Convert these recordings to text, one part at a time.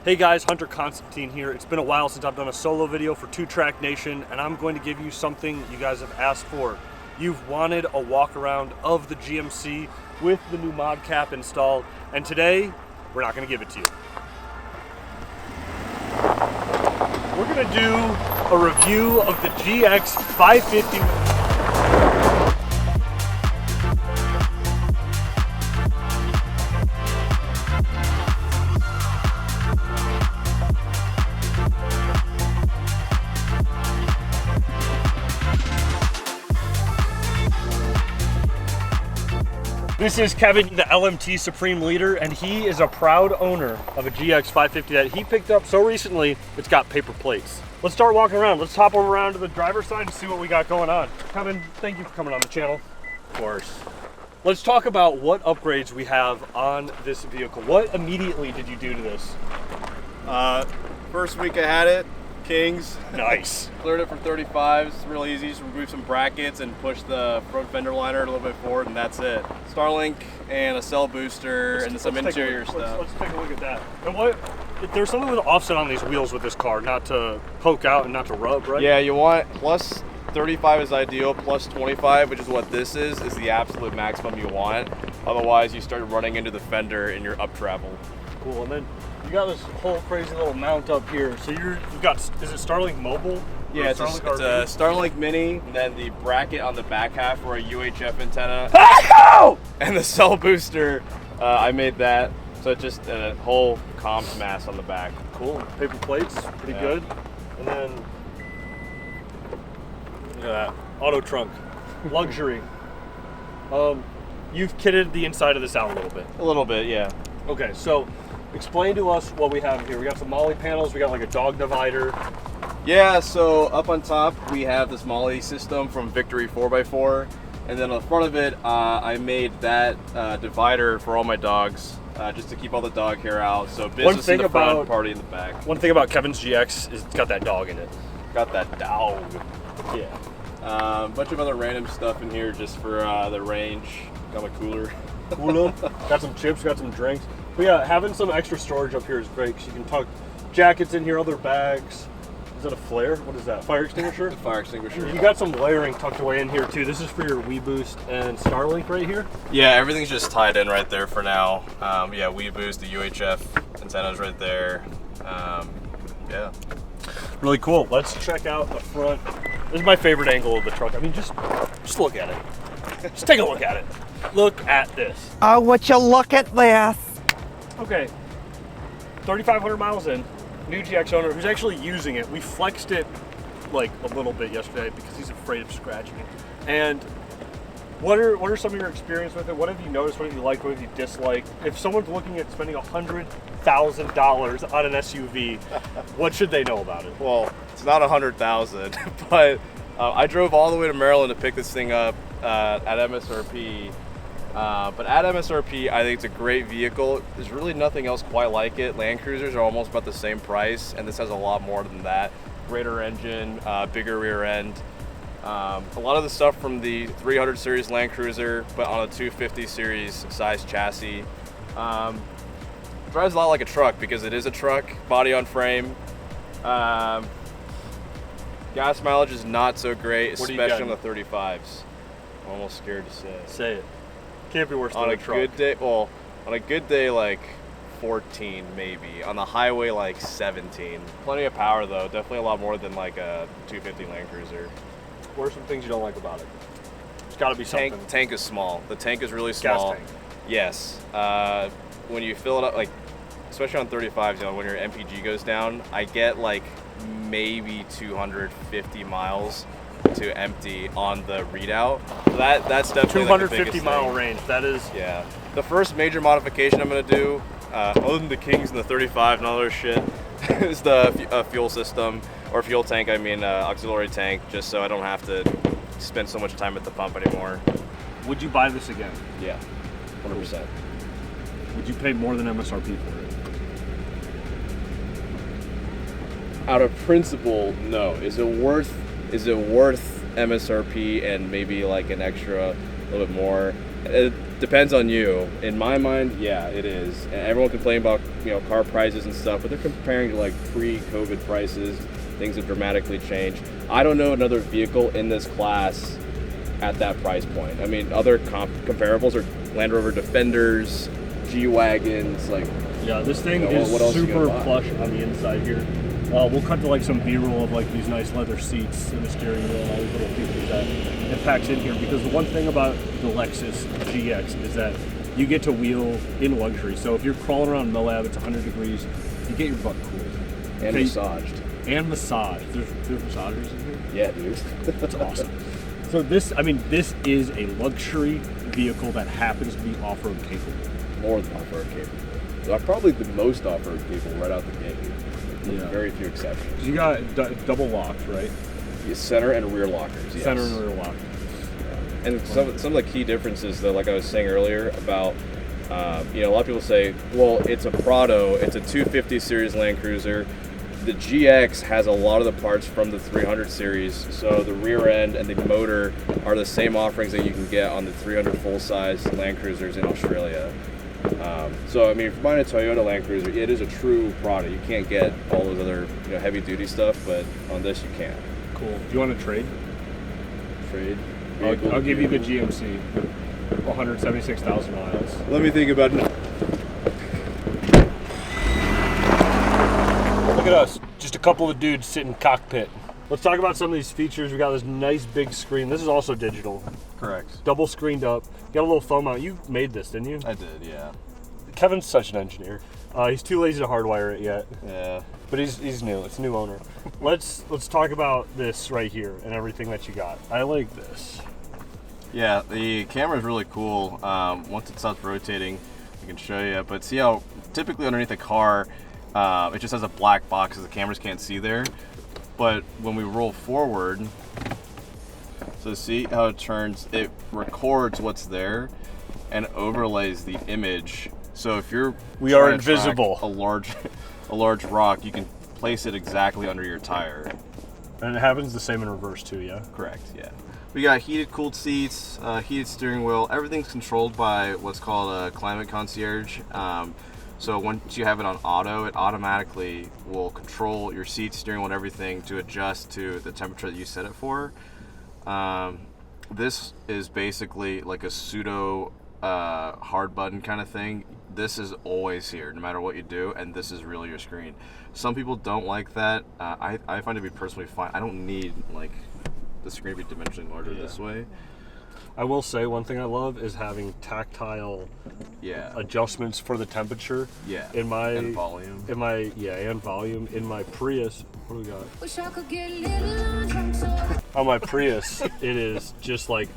Hey guys, Hunter Constantine here. It's been a while since I've done a solo video for Two Track Nation, and I'm going to give you something you guys have asked for. You've wanted a walk around of the GMC with the new mod cap installed, and today, we're not going to give it to you. We're going to do a review of the GX550. This is Kevin, the LMT Supreme Leader, and he is a proud owner of a GX550 that he picked up so recently, it's got paper plates. Let's start walking around. Let's hop over around to the driver's side and see what we got going on. Kevin, thank you for coming on the channel. Of course. Let's talk about what upgrades we have on this vehicle. What immediately did you do to this? First week I had it, Kings. Nice. Cleared it for 35s. It's real easy. Just remove some brackets and push the front fender liner a little bit forward, and that's it. Starlink and a cell booster and some interior stuff. Let's take a look at that. And what? There's something with an offset on these wheels with this car, not to poke out and not to rub, right? Yeah, you want plus 35 is ideal, plus 25, which is what this is the absolute maximum you want. Otherwise, you start running into the fender in your up travel. Cool. And then you got this whole crazy little mount up here. So you've got, is it Starlink Mobile? Yeah, it's a Starlink Mini, and then the bracket on the back half for a UHF antenna. And the cell booster, I made that. So it's just a whole comms mass on the back. Cool. Paper plates, pretty good. And then, look at that, auto trunk, luxury. You've kitted the inside of this out a little bit. A little bit, yeah. Okay, so explain to us what we have here. We got some Molly panels, we got like a dog divider. Yeah, so up on top we have this Molly system from Victory 4x4, and then on the front of it I made that divider for all my dogs, just to keep all the dog hair out. So business in the front, party in the back. One thing about Kevin's GX is it's got that dog in it. Got that dog. Yeah. A bunch of other random stuff in here just for the range. Got my cooler. Got some chips, got some drinks. But yeah, having some extra storage up here is great because you can tuck jackets in here, other bags. Is that a flare? What is that? Fire extinguisher? The fire extinguisher. You got some layering tucked away in here too. This is for your WeBoost and Starlink right here? Yeah, everything's just tied in right there for now. Yeah, WeBoost, the UHF antennas right there. Yeah. Really cool. Let's check out the front. This is my favorite angle of the truck. I mean, just look at it. Just take a look at it. Look at this. Oh, would you look at this? Okay, 3,500 miles in, new GX owner who's actually using it. We flexed it like a little bit yesterday because he's afraid of scratching it. And what are some of your experience with it? What have you noticed? What have you liked? What have you disliked? If someone's looking at spending $100,000 on an SUV, what should they know about it? Well, it's not $100,000, but I drove all the way to Maryland to pick this thing up at MSRP. But at MSRP, I think it's a great vehicle. There's really nothing else quite like it. Land Cruisers are almost about the same price, and this has a lot more than that. Greater engine, bigger rear end. A lot of the stuff from the 300 series Land Cruiser, but on a 250 series size chassis. Drives a lot like a truck because it is a truck, body on frame. Gas mileage is not so great, especially on the 35s. I'm almost scared to say it. Say it. Can't be worse than a truck. Good day, well, on a good day, like 14 maybe. On the highway, like 17. Plenty of power though. Definitely a lot more than like a 250 Land Cruiser. What are some things you don't like about it? There's got to be something. Tank is small. The tank is really small. Gas tank. Yes. When you fill it up, like especially on 35s, you know, when your MPG goes down, I get like maybe 250 miles to empty on the readout. So that's definitely 250 mile range. That is. Yeah. The first major modification I'm gonna do, other than the Kings and the 35 and all their shit, is the fuel system, or fuel tank. I mean auxiliary tank, just so I don't have to spend so much time at the pump anymore. Would you buy this again? Yeah, 100%. Would you pay more than MSRP for it? Out of principle, no. Is it worth MSRP and maybe like an extra, a little bit more? It depends on you. In my mind, yeah, it is. And everyone complains about car prices and stuff, but they're comparing to like pre-COVID prices. Things have dramatically changed. I don't know another vehicle in this class at that price point. I mean, other comparables are Land Rover Defenders, G-Wagons, like. Yeah, this thing is super plush on the inside here. We'll cut to like some B-roll of like these nice leather seats and the steering wheel and all these little features that it packs in here. Because the one thing about the Lexus GX is that you get to wheel in luxury. So if you're crawling around Moab, it's 100 degrees, you get your butt cooled. And massaged. And massaged. There's massagers in here? Yeah, dude. That's awesome. So this is a luxury vehicle that happens to be off-road capable. More than off-road capable. So probably the most off-road capable right out the gate. Yeah. Very few exceptions. You got double locks, right? Yeah, center and rear lockers, yes. Center and rear lock. Yeah. And some of the key differences, though, like I was saying earlier about, a lot of people say, well, it's a Prado, it's a 250 series Land Cruiser. The GX has a lot of the parts from the 300 series, so the rear end and the motor are the same offerings that you can get on the 300 full-size Land Cruisers in Australia. So I mean, if you're buying a Toyota Land Cruiser, it is a true Prado. You can't get all those other heavy-duty stuff, but on this you can. Cool. Do you want to trade? Trade? I'll give you the GMC. 176,000 miles. Let me think about it. Look at us, just a couple of dudes sitting cockpit. Let's talk about some of these features. We got this nice big screen. This is also digital. Correct. Double screened up. Got a little phone mount. You made this, didn't you? I did, yeah. Kevin's such an engineer. He's too lazy to hardwire it yet. Yeah. But he's new. It's a new owner. Let's talk about this right here and everything that you got. I like this. Yeah, the camera is really cool. Once it stops rotating, I can show you. But see how typically underneath the car, it just has a black box because the cameras can't see there. But when we roll forward, so see how it turns, it records what's there and overlays the image. So if you're we are invisible, a large rock, you can place it exactly under your tire. And it happens the same in reverse too, yeah? Correct, yeah. We got heated, cooled seats, heated steering wheel. Everything's controlled by what's called a climate concierge. So once you have it on auto, it automatically will control your seat, steering wheel, and everything to adjust to the temperature that you set it for. This is basically like a pseudo hard button kind of thing. This is always here, no matter what you do, and this is really your screen. Some people don't like that. I find it to be personally fine. I don't need like the screen to be dimensionally larger this way. I will say one thing I love is having tactile adjustments for the temperature. Yeah. And volume. And volume. In my Prius, what do we got? Wish I could get on my Prius, it is just like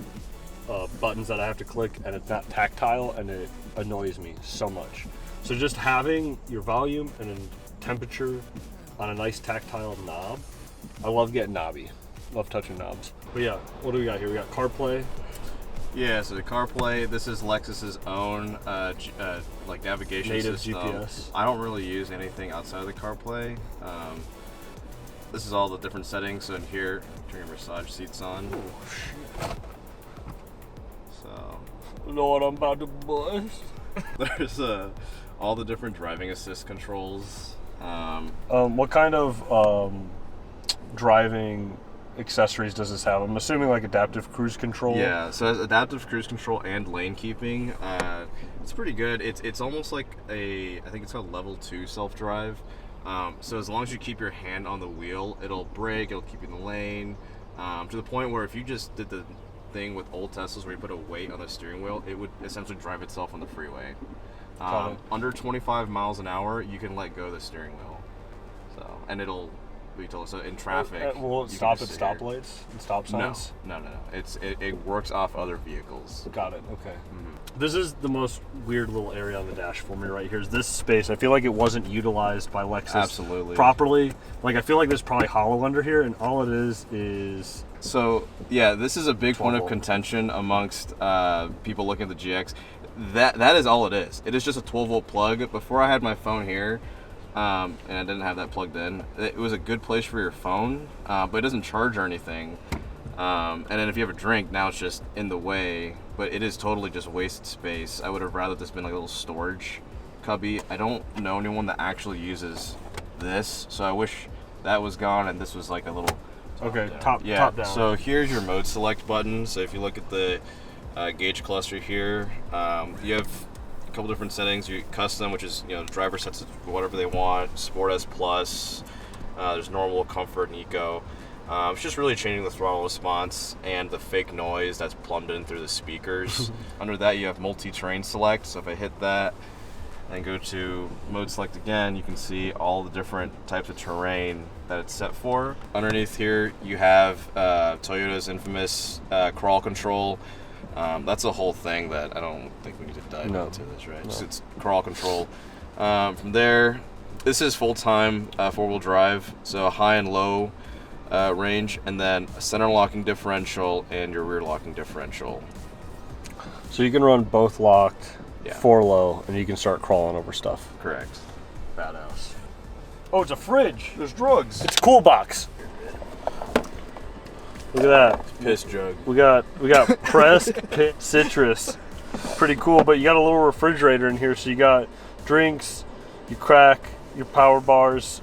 buttons that I have to click, and it's not tactile, and it annoys me so much. So just having your volume and then temperature on a nice tactile knob, I love getting knobby. Love touching knobs. But yeah, what do we got here? We got CarPlay. Yeah, so the CarPlay, this is Lexus's own like navigation native system. GPS. I don't really use anything outside of the CarPlay. This is all the different settings. So in here, turn your massage seats on. Oh shit. So. Lord, I'm about to bust. There's all the different driving assist controls. What kind of driving accessories does this have? I'm assuming like adaptive cruise control. Yeah, so it has adaptive cruise control and lane keeping. It's pretty good. It's almost like I think it's called level 2 self-drive. So as long as you keep your hand on the wheel, it'll brake, it'll keep you in the lane. To the point where if you just did the thing with old Teslas where you put a weight on the steering wheel, it would essentially drive itself on the freeway. Under 25 miles an hour, you can let go of the steering wheel. So, and it'll be told. So in traffic, will it stop at stoplights and stop signs? No. It works off other vehicles. Got it. Okay. Mm-hmm. This is the most weird little area on the dash for me right here. Is this space? I feel like it wasn't utilized by Lexus properly. Like I feel like there's probably hollow under here, and all it is. So yeah, this is a big point of contention amongst people looking at the GX. That is all it is. It is just a 12-volt plug. Before I had my phone here, and I didn't have that plugged in, it was a good place for your phone, but it doesn't charge or anything. And then if you have a drink, now it's just in the way, but it is totally just wasted space. I would have rather this been like a little storage cubby. I don't know anyone that actually uses this, so I wish that was gone and this was like a little top down. So here's your mode select button. So if you look at the gauge cluster here, you have a couple different settings. You custom, which is, the driver sets it whatever they want. Sport S Plus. There's normal, comfort, and eco. It's just really changing the throttle response and the fake noise that's plumbed in through the speakers. Under that, you have multi-terrain select. So if I hit that and go to mode select again, you can see all the different types of terrain that it's set for. Underneath here, you have Toyota's infamous crawl control. That's a whole thing that I don't think we need to dive into this, right? No. It's crawl control. From there, this is full-time four-wheel drive, so high and low range, and then a center locking differential and your rear locking differential. So you can run both locked, 4 low, and you can start crawling over stuff. Correct. Badass. Oh, it's a fridge. There's drugs. It's a cool box. Look at that. It's piss jug. We got pressed citrus. Pretty cool, but you got a little refrigerator in here, so you got drinks, you crack, your power bars,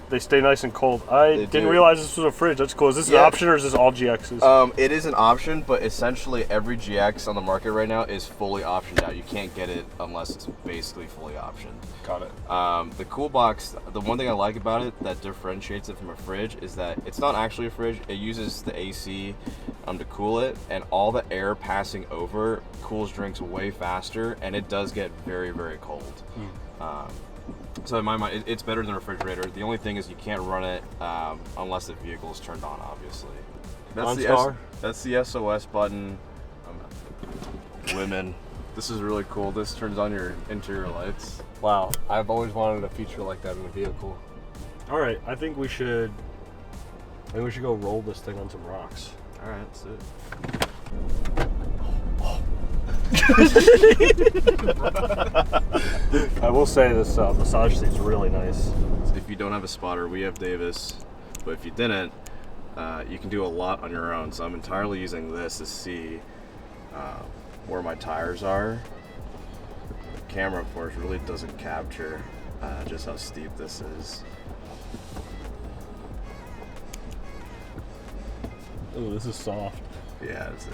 they stay nice and cold. I didn't realize this was a fridge. That's cool. Is this an option or is this all GXs? It is an option, but essentially every GX on the market right now is fully optioned out. You can't get it unless it's basically fully optioned. Got it. The cool box, the one thing I like about it that differentiates it from a fridge is that it's not actually a fridge. It uses the AC to cool it, and all the air passing over cools drinks way faster, and it does get very, very cold. So in my mind, it's better than a refrigerator. The only thing is you can't run it unless the vehicle is turned on, obviously. That's the SOS button. Women. This is really cool. This turns on your interior lights. Wow, I've always wanted a feature like that in a vehicle. All right, I think we should go roll this thing on some rocks. All right, that's it. I will say this massage seat's really nice. If you don't have a spotter, we have Davis, but if you didn't, you can do a lot on your own. So I'm entirely using this to see where my tires are. The camera, of course, really doesn't capture just how steep this is. Oh, this is soft. Yeah, it is.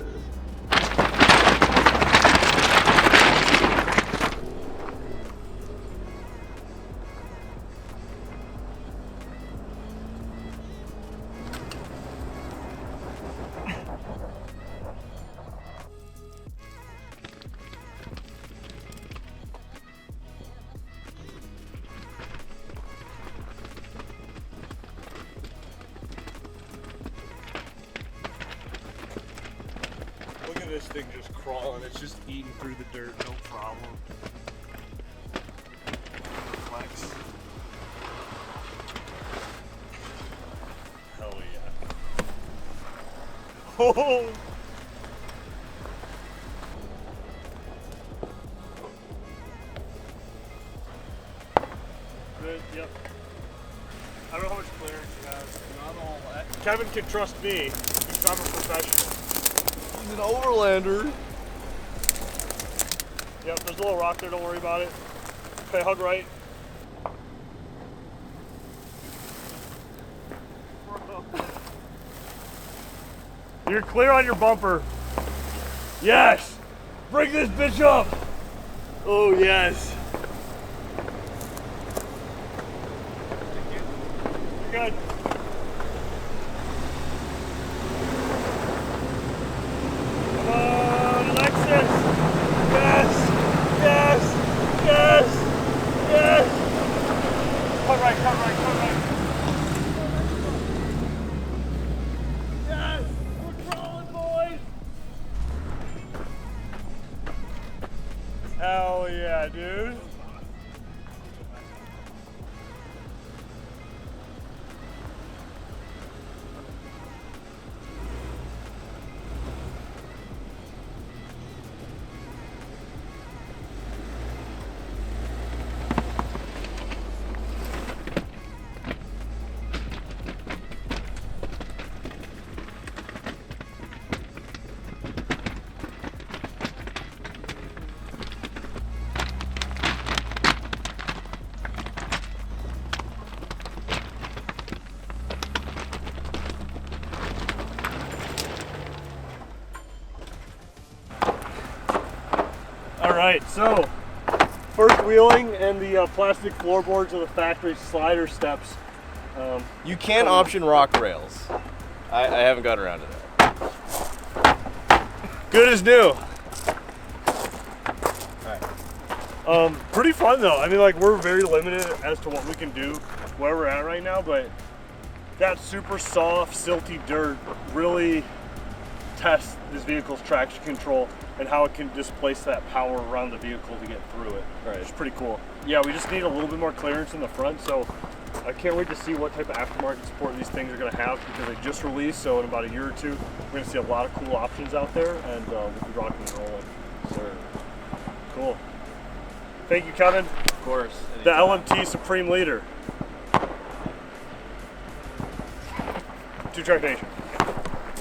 Look at this thing just crawling. It's just eating through the dirt, no problem. Flex. Hell yeah. Oh! Good, yep. I don't know how much clearance he has. Not all that. Kevin can trust me because I'm a professional. He's an overlander. Yep, there's a little rock there, don't worry about it. Okay, hug right. You're clear on your bumper. Yes! Bring this bitch up! Oh, yes. You're good. Come on, Alexis! Yes! Yes! Yes! Yes! Cut right, cut right, cut right. Yes! We're crawling, boys! Hell yeah, dude. right, so first wheeling and the plastic floorboards of the factory slider steps. You can option rock rails. I haven't got around to that. Good as new. Pretty fun though. I mean, like, we're very limited as to what we can do where we're at right now, but that super soft, silty dirt really tests this vehicle's traction control and how it can displace that power around the vehicle to get through it. Right. It's pretty cool. Yeah, we just need a little bit more clearance in the front, so I can't wait to see what type of aftermarket support these things are going to have because they just released, so in about a year or two, we're going to see a lot of cool options out there, and we'll be rocking and rolling. Sir. Cool. Thank you, Kevin. Of course. The LMT Supreme Leader. Two Track Nation.